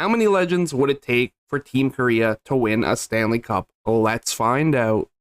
How many legends would it take for Team Korea to win a Stanley Cup? Let's find out.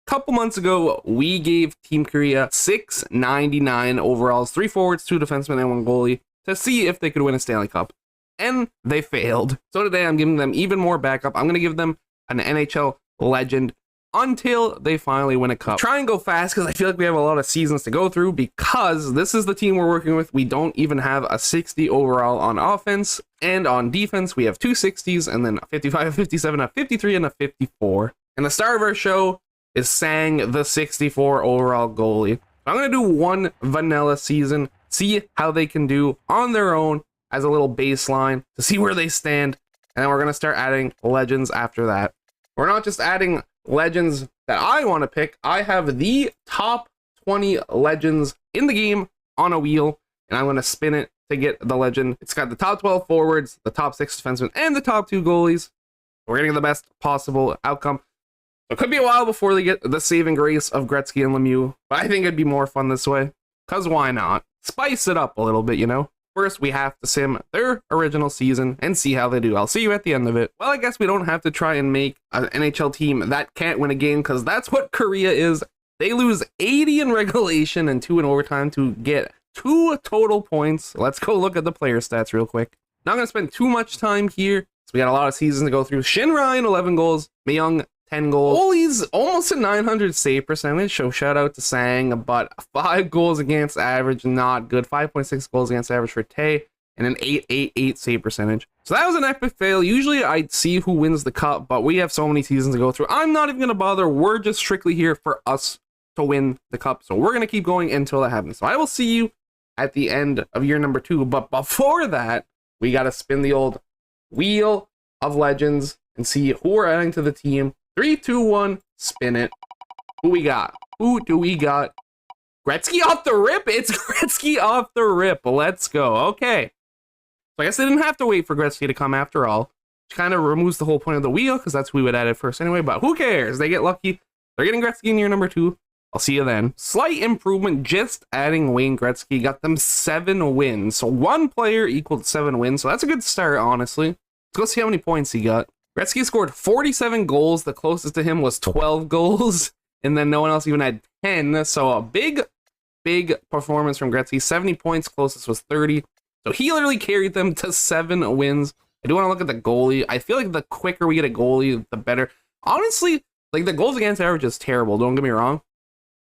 Couple months ago, we gave Team Korea 699 overalls, 3 forwards, 2 defensemen, and 1 goalie to see if they could win a Stanley Cup. And they failed. So today I'm giving them even more backup. I'm going to give them an NHL legend until they finally win a cup. Try and go fast because I feel like we have a lot of seasons to go through because this is the team we're working with. We don't even have a 60 overall on offense, and on defense we have 2 60s and then a 55, a 57, a 53, and a 54. And the star of our show is Sang, the 64 overall goalie. I'm going to do one vanilla season, see how they can do on their own as a little baseline to see where they stand, and then we're going to start adding legends after that. We're not just adding legends that I want to pick. I have the top 20 legends in the game on a wheel, and I'm going to spin it to get the legend. It's got the top 12 forwards, the top 6 defensemen, and the top 2 goalies. We're getting the best possible outcome. So it could be a while before they get the saving grace of Gretzky and Lemieux, but I think it'd be more fun this way, because why not? Spice it up a little bit, you know? First, we have to sim their original season and see how they do. I'll see you at the end of it. Well, I guess we don't have to try and make an NHL team that can't win a game, because that's what Korea is. They lose 80 in regulation and 2 in overtime to get 2 total points. Let's go look at the player stats real quick. Not going to spend too much time here, so we got a lot of seasons to go through. Shin Ryan, 11 goals. Myung, 10 goals. Goalie's almost a 900 save percentage, so shout out to Sang, but 5 goals against average, not good. 5.6 goals against average for Tay, and an 888 save percentage. So that was an epic fail. Usually I'd see who wins the cup, but we have so many seasons to go through. I'm not even going to bother. We're just strictly here for us to win the cup, so we're going to keep going until that happens. So I will see you at the end of year number 2, but before that, we got to spin the old wheel of legends and see who we're adding to the team. 3, 2, 1, spin it. Who we got? Who do we got? Gretzky off the rip? It's Gretzky off the rip. Let's go. Okay. So I guess they didn't have to wait for Gretzky to come after all. Which kind of removes the whole point of the wheel, because that's who we would add it first anyway, but who cares? They get lucky. They're getting Gretzky in year number 2. I'll see you then. Slight improvement, just adding Wayne Gretzky got them 7 wins. So 1 player equaled 7 wins, so that's a good start, honestly. Let's go see how many points he got. Gretzky scored 47 goals. The closest to him was 12 goals. And then no one else even had 10. So a big performance from Gretzky. 70 points. Closest was 30. So he literally carried them to 7 wins. I do want to look at the goalie. I feel like the quicker we get a goalie, the better. Honestly, like the goals against average is terrible. Don't get me wrong.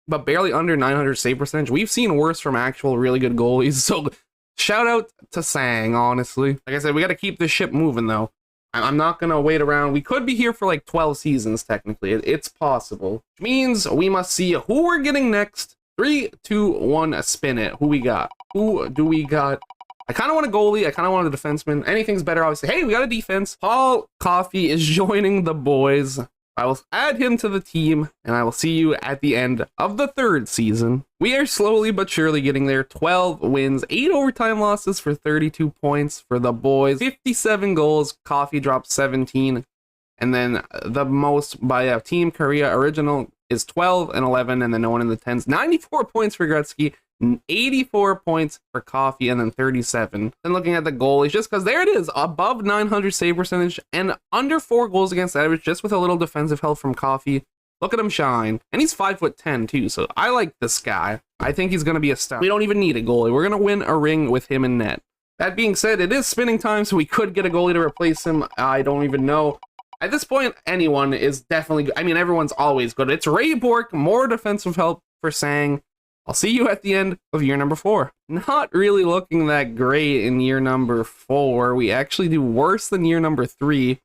But barely under 900 save percentage. We've seen worse from actual really good goalies. So shout out to Sang, honestly. Like I said, we got to keep this ship moving, though. I'm not going to wait around. We could be here for like 12 seasons, technically. It's possible. Which means we must see who we're getting next. 3, 2, 1, spin it. Who we got? Who do we got? I kind of want a goalie. I kind of want a defenseman. Anything's better, obviously. Hey, we got a defense. Paul Coffey is joining the boys. I will add him to the team, and I will see you at the end of the 3rd season. We are slowly but surely getting there. 12 wins, 8 overtime losses for 32 points for the boys. 57 goals. Coffey dropped 17. And then the most by a Team Korea original is 12 and 11, and then no one in the 10s. 94 points for Gretzky. 84 points for Coffey, and then 37. And looking at the goalies, just because there it is, above 900 save percentage and under 4 goals against average, just with a little defensive help from Coffey. Look at him shine. And he's 5'10" too, so I like this guy. I think he's going to be a star. We don't even need a goalie. We're going to win a ring with him in net. That being said, it is spinning time, so we could get a goalie to replace him. I don't even know. At this point, anyone is definitely good. I mean, everyone's always good. It's Ray Bork, more defensive help for Sang. I'll see you at the end of year number 4. Not really looking that great in year number 4. We actually do worse than year number 3.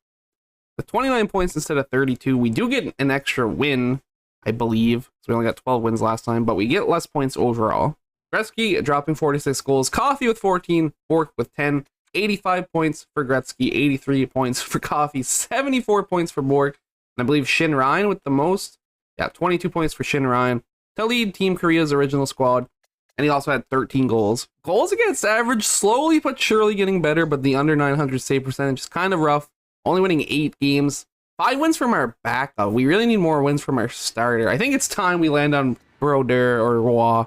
With 29 points instead of 32, we do get an extra win, I believe. So we only got 12 wins last time, but we get less points overall. Gretzky dropping 46 goals. Coffey with 14. Bork with 10. 85 points for Gretzky. 83 points for Coffey. 74 points for Bork. And I believe Shin Ryan with the most. Yeah, 22 points for Shin Ryan to lead Team Korea's original squad. And he also had 13 goals. Goals against average, slowly but surely getting better, but the under 900 save percentage is kind of rough. Only winning 8 games. 5 wins from our backup. We really need more wins from our starter. I think it's time we land on Brodeur or Roy.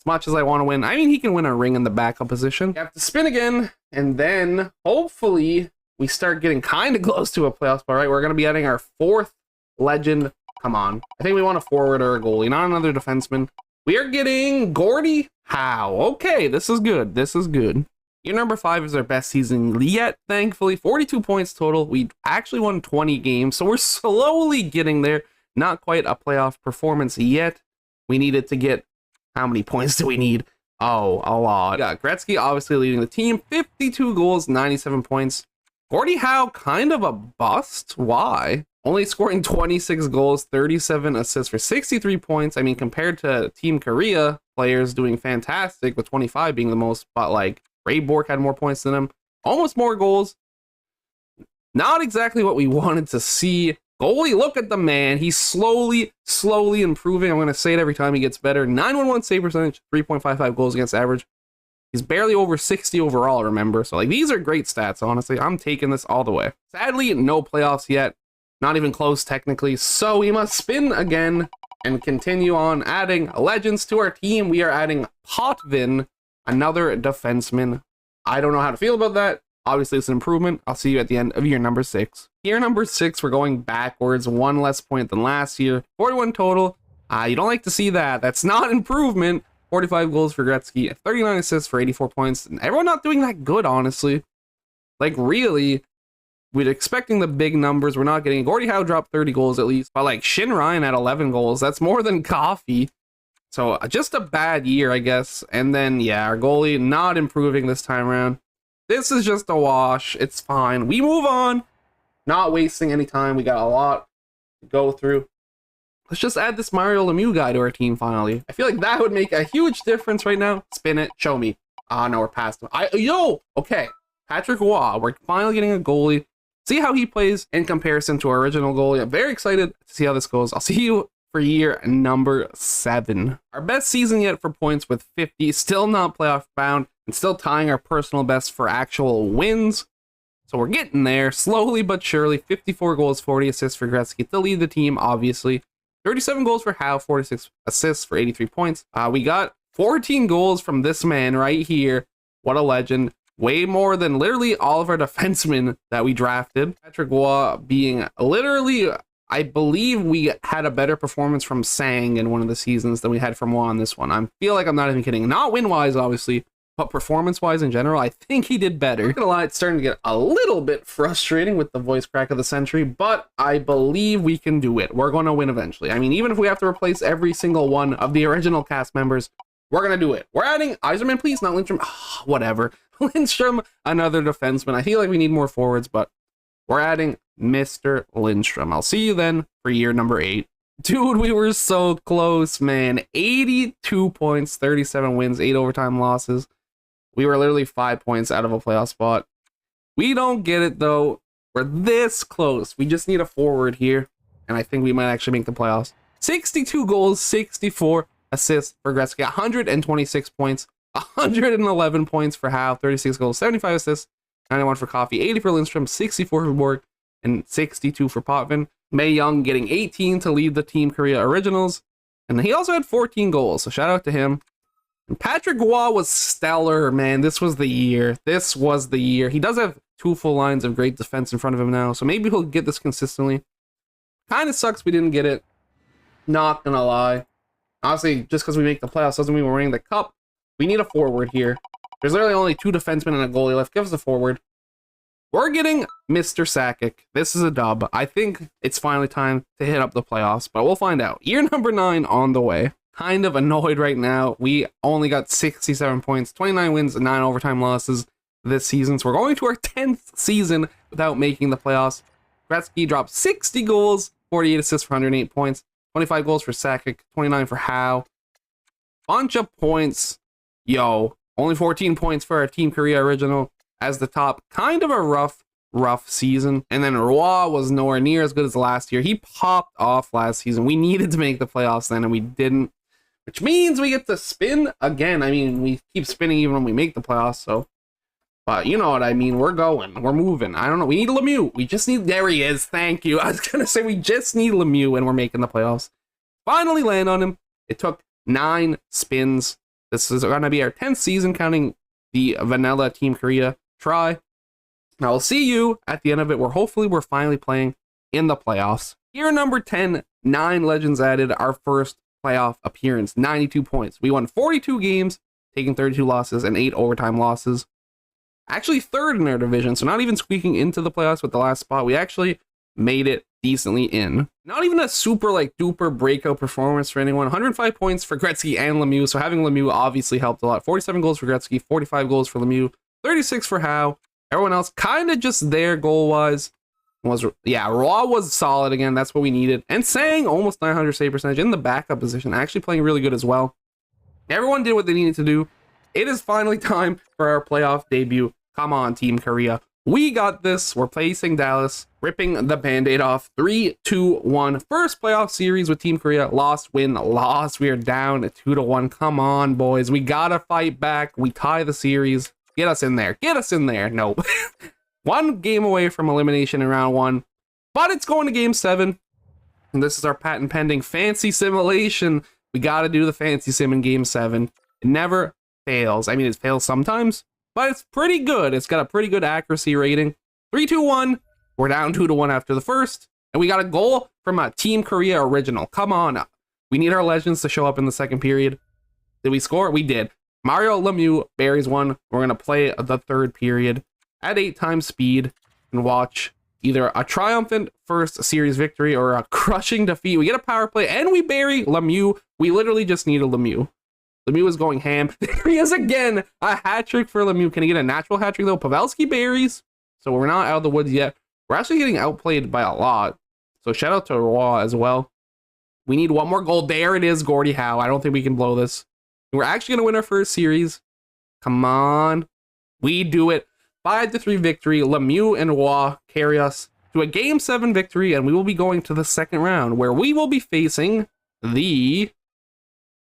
As much as I want to win, I mean, he can win a ring in the backup position. You have to spin again And then hopefully we start getting kind of close to a playoff spot, right? We're going to be adding our 4th legend. Come on. I think we want a forward or a goalie, not another defenseman. We are getting Gordie, Howe. Okay, this is good. This is good. Year number 5 is our best season yet, thankfully. 42 points total. We actually won 20 games, so we're slowly getting there. Not quite a playoff performance yet. We needed to get... How many points do we need? Oh, a lot. Yeah, Gretzky obviously leading the team. 52 goals, 97 points. Gordie Howe, kind of a bust. Why? Only scoring 26 goals, 37 assists for 63 points. I mean, compared to Team Korea players doing fantastic, with 25 being the most, but like Ray Bork had more points than him. Almost more goals. Not exactly what we wanted to see. Goalie, look at the man. He's slowly improving. I'm going to say it every time he gets better. 911 save percentage, 3.55 goals against average. He's barely over 60 overall, remember? So, like, these are great stats, honestly. I'm taking this all the way. Sadly, no playoffs yet. Not even close, technically. So, we must spin again and continue on adding legends to our team. We are adding Potvin, another defenseman. I don't know how to feel about that. Obviously, it's an improvement. I'll see you at the end of year number 6. Year number 6, we're going backwards. 1 less point than last year. 41 total. You don't like to see that. That's not improvement. 45 goals for Gretzky. 39 assists for 84 points. And everyone not doing that good, honestly. Like, really, we're expecting the big numbers. We're not getting... Gordie Howe dropped 30 goals at least. But, like, Shin Ryan had 11 goals. That's more than Coffee. So, just a bad year, I guess. And then, yeah, our goalie not improving this time around. This is just a wash. It's fine. We move on. Not wasting any time. We got a lot to go through. Let's just add this Mario Lemieux guy to our team finally. I feel like that would make a huge difference right now. Spin it. Show me. No, we're past him. Okay. Patrick Roy. We're finally getting a goalie. See how he plays in comparison to our original goalie. I'm very excited to see how this goes. I'll see you for year number 7. Our best season yet for points with 50. Still not playoff bound. And still tying our personal best for actual wins. So we're getting there, slowly but surely. 54 goals, 40 assists for Gretzky to lead the team, obviously. 37 goals for Howe, 46 assists for 83 points. We got 14 goals from this man right here. What a legend. Way more than literally all of our defensemen that we drafted. Patrick Roy being literally... I believe we had a better performance from Sang in one of the seasons than we had from Roy in this one. I feel like I'm not even kidding. Not win-wise, obviously. But performance-wise in general, I think he did better. Not gonna lie, it's starting to get a little bit frustrating with the voice crack of the century, but I believe we can do it. We're going to win eventually. I mean, even if we have to replace every single one of the original cast members, we're going to do it. We're adding Yzerman, please, not Lindstrom. Whatever. Lindstrom, another defenseman. I feel like we need more forwards, but we're adding Mr. Lindstrom. I'll see you then for year number 8. Dude, we were so close, man. 82 points, 37 wins, 8 overtime losses. We were literally 5 points out of a playoff spot. We don't get it, though. We're this close. We just need a forward here, and I think we might actually make the playoffs. 62 goals, 64 assists for Gretzky, 126 points, 111 points for Howe, 36 goals, 75 assists, 91 for Coffee, 80 for Lindstrom, 64 for Bork, and 62 for Potvin. Mae Young getting 18 to lead the Team Korea Originals, and he also had 14 goals, so shout out to him. And Patrick Roy was stellar, man. This was the year. This was the year. He does have 2 full lines of great defense in front of him now, so maybe he'll get this consistently. Kind of sucks we didn't get it. Not gonna lie. Honestly, just because we make the playoffs doesn't mean we're winning the cup. We need a forward here. There's literally only 2 defensemen and a goalie left. Give us a forward. We're getting Mr. Sakic. This is a dub. I think it's finally time to hit up the playoffs, but we'll find out. Year number 9 on the way. Kind of annoyed right now. We only got 67 points, 29 wins, and 9 overtime losses this season. So we're going to our 10th season without making the playoffs. Gretzky dropped 60 goals, 48 assists for 108 points, 25 goals for Sakic, 29 for Howe. Bunch of points. Yo, only 14 points for our Team Korea Original as the top. Kind of a rough season. And then Roy was nowhere near as good as last year. He popped off last season. We needed to make the playoffs then, and we didn't. Which means we get to spin again. I mean, we keep spinning even when we make the playoffs, so. But you know what I mean. We're going. We're moving. I don't know. We need Lemieux. We just need... There he is. Thank you. I was going to say we just need Lemieux and we're making the playoffs. Finally land on him. It took 9 spins. This is going to be our 10th season, counting the vanilla Team Korea try. Now we'll see you at the end of it, where hopefully we're finally playing in the playoffs. Year number 10, 9 legends added, our first playoff appearance, 92 points. We won 42 games, taking 32 losses and 8 overtime losses. Actually third in our division, so not even squeaking into the playoffs with the last spot. We actually made it decently in. Not even a super like duper breakout performance for anyone. 105 points for Gretzky and Lemieux, so having Lemieux obviously helped a lot. 47 goals for Gretzky, 45 goals for Lemieux, 36 for Howe. Everyone else kind of just there goal-wise. Raw was solid again. That's what we needed. And Sang, almost 900 save percentage in the backup position, actually playing really good as well. Everyone did what they needed to do. It is finally time for our playoff debut. Come on, Team Korea. We got this. We're facing Dallas, ripping the Band-Aid off. 3-2-1. First playoff series with Team Korea. Lost, win, lost. We are down 2-1. Come on, boys. We gotta fight back. We tie the series. Get us in there. Get us in there. Nope. One game away from elimination in round 1, but it's going to game 7. And this is our patent pending fancy simulation. We got to do the fancy sim in game 7. It never fails. I mean, it fails sometimes, but it's pretty good. It's got a pretty good accuracy rating. 3-2-1. We're down 2-1 after the first, and we got a goal from a Team Korea original. Come on up. We need our legends to show up in the second period. Did we score? We did. Mario Lemieux buries one. We're going to play the third period at 8 times speed and watch either a triumphant first series victory or a crushing defeat. We get a power play and we bury Lemieux. We literally just need a Lemieux. Lemieux is going ham. There he is again. A hat trick for Lemieux. Can he get a natural hat trick though? Pavelski buries. So we're not out of the woods yet. We're actually getting outplayed by a lot. So shout out to Raw as well. We need one more goal. There it is, Gordie Howe. I don't think we can blow this. We're actually going to win our first series. Come on. We do it. 5-3 victory. Lemieux and Roy carry us to a game 7 victory, and we will be going to the second round where we will be facing the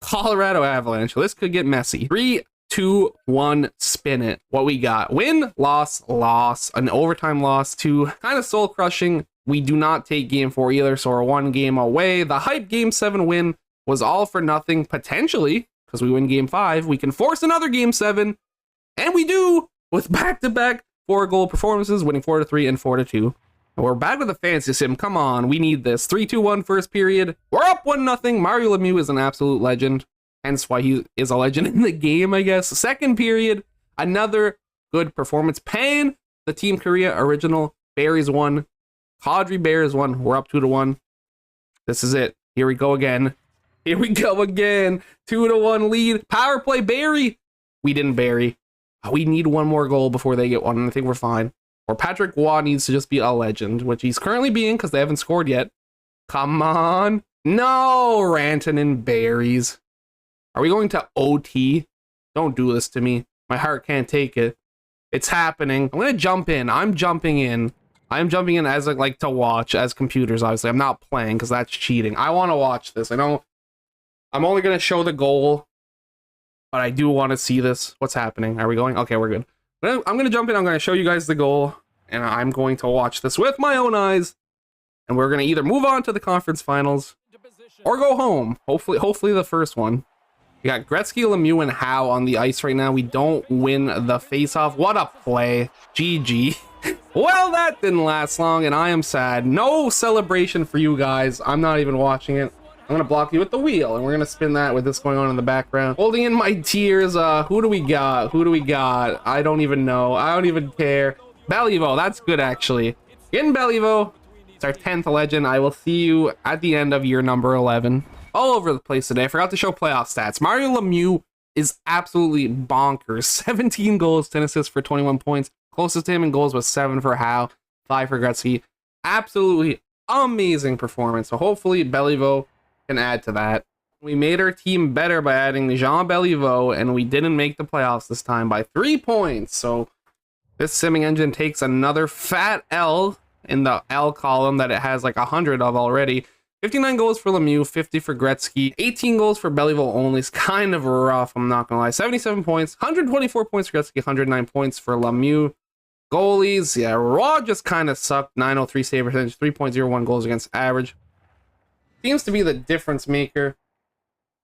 Colorado Avalanche. This could get messy. 3-2-1, spin it. What we got? Win, loss, loss, an overtime loss to kind of soul crushing. We do not take game 4 either, so we're 1 game away. The hype game 7 win was all for nothing potentially because we win game 5. We can force another game 7, and we do, with back-to-back 4-goal performances, winning 4-3 and 4-2. And we're back with a fancy sim. Come on, we need this. 3-2-1 first period. We're up 1-0. Mario Lemieux is an absolute legend, hence why he is a legend in the game, I guess. Second period, another good performance. Pan, the Team Korea original, buries 1. Kadri bears 1. We're up 2-1. This is it. Here we go again. Here we go again. 2-1 lead. Power play, Barry. We didn't bury. We need 1 more goal before they get 1, and I think we're fine. Or Patrick Waugh needs to just be a legend, which he's currently being because they haven't scored yet. Come on. No, Rantanen berries. Are we going to OT? Don't do this to me. My heart can't take it. It's happening. I'm going to jump in. I'm jumping in. I'm jumping in as I like to watch, as computers, obviously. I'm not playing because that's cheating. I want to watch this. I know I'm only going to show the goal, but I do want to see this. What's happening? Are we going? Okay, we're good. I'm going to jump in. I'm going to show you guys the goal, and I'm going to watch this with my own eyes. And we're going to either move on to the conference finals or go home. Hopefully the first one. We got Gretzky, Lemieux, and Howe on the ice right now. We don't win the face-off. What a play. GG. Well, that didn't last long, and I am sad. No celebration for you guys. I'm not even watching it. I'm going to block you with the wheel, and we're going to spin that with this going on in the background. Holding in my tears. Who do we got? Who do we got? I don't even know. I don't even care. Beliveau. That's good, actually. Getting Beliveau. It's our 10th legend. I will see you at the end of year number 11. All over the place today. I forgot to show playoff stats. Mario Lemieux is absolutely bonkers. 17 goals, 10 assists for 21 points. Closest to him in goals was 7 for Howe, 5 for Gretzky. Absolutely amazing performance. So hopefully Beliveau can add to that. We made our team better by adding Jean Beliveau, and we didn't make the playoffs this time by 3 points. So this simming engine takes another fat L in the L column that it has like 100 of already. 59 goals for Lemieux, 50 for Gretzky, 18 goals for Beliveau only. It's kind of rough, I'm not gonna lie. 77 points, 124 points for Gretzky, 109 points for Lemieux. Goalies, yeah, Raw just kind of sucked. 903 save percentage, 3.01 goals against average. Seems to be the difference maker.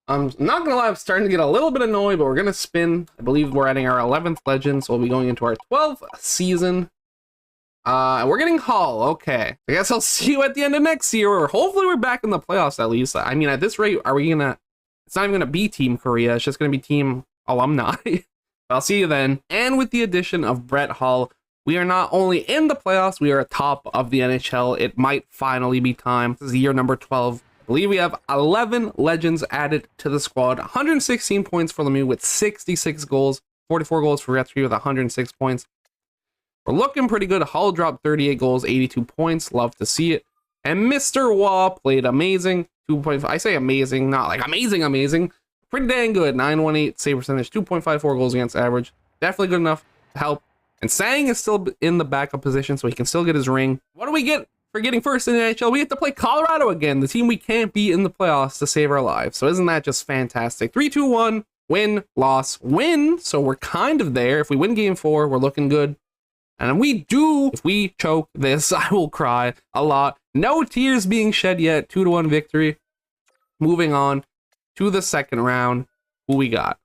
I'm not gonna lie, I'm starting to get a little bit annoyed, but we're gonna spin. I believe we're adding our 11th legend, so we'll be going into our 12th season. We're getting Hull. Okay, I guess I'll see you at the end of next year, or hopefully we're back in the playoffs at least. I mean, at this rate, are we gonna? It's not even gonna be Team Korea. It's just gonna be Team Alumni. I'll see you then. And with the addition of Brett Hull, we are not only in the playoffs, we are atop of the NHL. It might finally be time. This is year number 12. I believe we have 11 legends added to the squad. 116 points for Lemieux with 66 goals. 44 goals for Gretzky with 106 points. We're looking pretty good. Hull dropped 38 goals, 82 points. Love to see it. And Mr. Waugh played amazing. 2.5. I say amazing, not like amazing. Pretty dang good. 918 save percentage, 2.54 goals against average. Definitely good enough to help. And Sang is still in the backup position, so he can still get his ring. What do we get for getting first in the NHL? We get to play Colorado again, the team we can't beat in the playoffs to save our lives. So isn't that just fantastic? 3-2-1, win, loss, win. So we're kind of there. If we win game 4, we're looking good. And if we choke this, I will cry a lot. No tears being shed yet. 2-1 victory. Moving on to the second round. Who we got?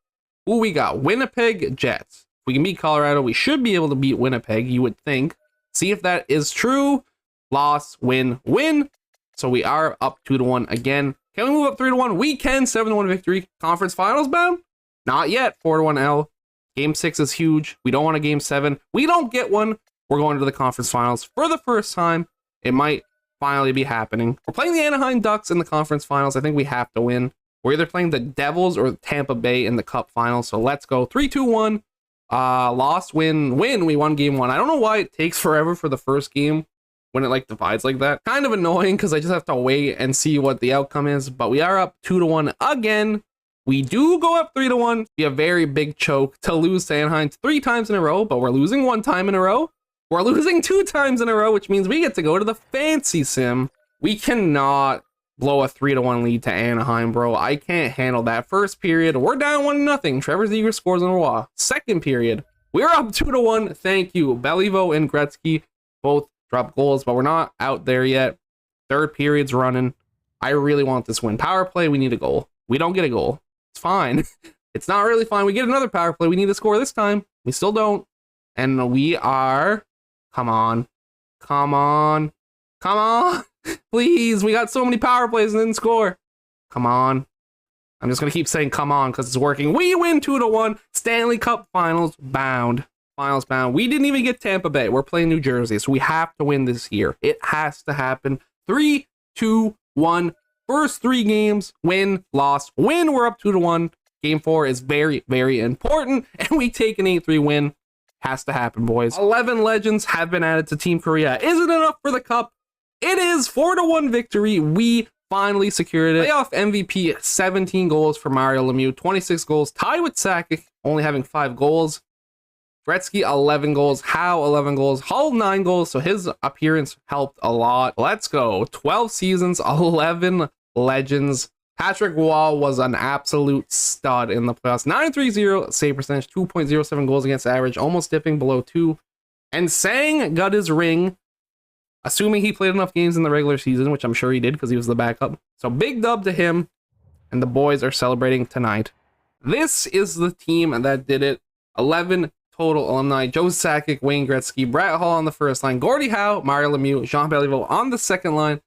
Winnipeg Jets. If we can beat Colorado, we should be able to beat Winnipeg, you would think. See if that is true. Loss, win, win. So we are up 2-1 again. Can we move up 3-1? We can. 7-1 victory. Conference finals bound? Not yet. 4-1 L. Game 6 is huge. We don't want a game 7. We don't get one. We're going to the conference finals for the first time. It might finally be happening. We're playing the Anaheim Ducks in the conference finals. I think we have to win. We're either playing the Devils or Tampa Bay in the Cup finals. So let's go. 3-2-1. Loss, win, win. We won game 1. I don't know why it takes forever for the first game when it like divides like that. Kind of annoying because I just have to wait and see what the outcome is. But we are up 2-1 again. We do go up 3-1. Be a very big choke to lose to Anaheim 3 times in a row, but we're losing 1 time in a row. We're losing 2 times in a row, which means we get to go to the fancy sim. We cannot blow a 3-1 lead to Anaheim, bro. I can't handle that. First period, we're down 1-0. Trevor Zegras scores on Roy. Second period, we're up 2-1. Thank you. Beliveau and Gretzky both dropped goals, but we're not out there yet. Third period's running. I really want this win. Power play, we need a goal. We don't get a goal. It's fine. It's not really fine. We get another power play. We need to score this time. We still don't. And we are... Come on. Please. We got so many power plays and didn't score. Come on. I'm just going to keep saying come on because it's working. We win 2-1. Stanley Cup finals bound. We didn't even get Tampa Bay. We're playing New Jersey, so we have to win this year. It has to happen. 3-2-1. First 3 games, win, loss, win. We're up 2-1. Game 4 is very, very important, and we take an 8-3 win. Has to happen, boys. 11 legends have been added to Team Korea. Is it enough for the cup? It is. 4-1 victory. We finally secured it. Playoff MVP, 17 goals for Mario Lemieux, 26 goals, tied with Sakic, only having 5 goals. Gretzky, 11 goals. Howe, 11 goals. Hull, 9 goals, so his appearance helped a lot. Let's go. 12 seasons, 11 legends. Patrick Waugh was an absolute stud in the playoffs. 930 save percentage, 2.07 goals against average, almost dipping below 2. And Sang got his ring, assuming he played enough games in the regular season, which I'm sure he did because he was the backup. So big dub to him, and the boys are celebrating tonight. This is the team that did it. 11 total alumni. Joe Sakic, Wayne Gretzky, Brett Hull on the first line, Gordie Howe, Mario Lemieux, Jean Beliveau on the second line,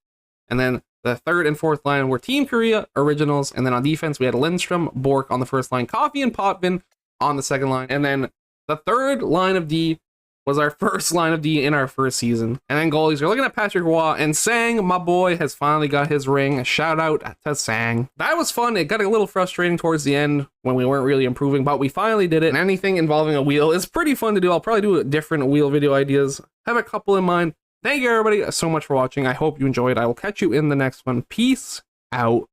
and then the third and fourth line were Team Korea originals, and then on defense we had Lindstrom, Bork on the first line, Coffey and Potvin on the second line, and then the third line of D was our first line of D in our first season. And then goalies, you're looking at Patrick Waugh, and Sang, my boy, has finally got his ring. Shout out to Sang. That was fun. It got a little frustrating towards the end when we weren't really improving, but we finally did it. And anything involving a wheel is pretty fun to do. I'll probably do different wheel video ideas. Have a couple in mind. Thank you everybody so much for watching. I hope you enjoyed. I will catch you in the next one. Peace out.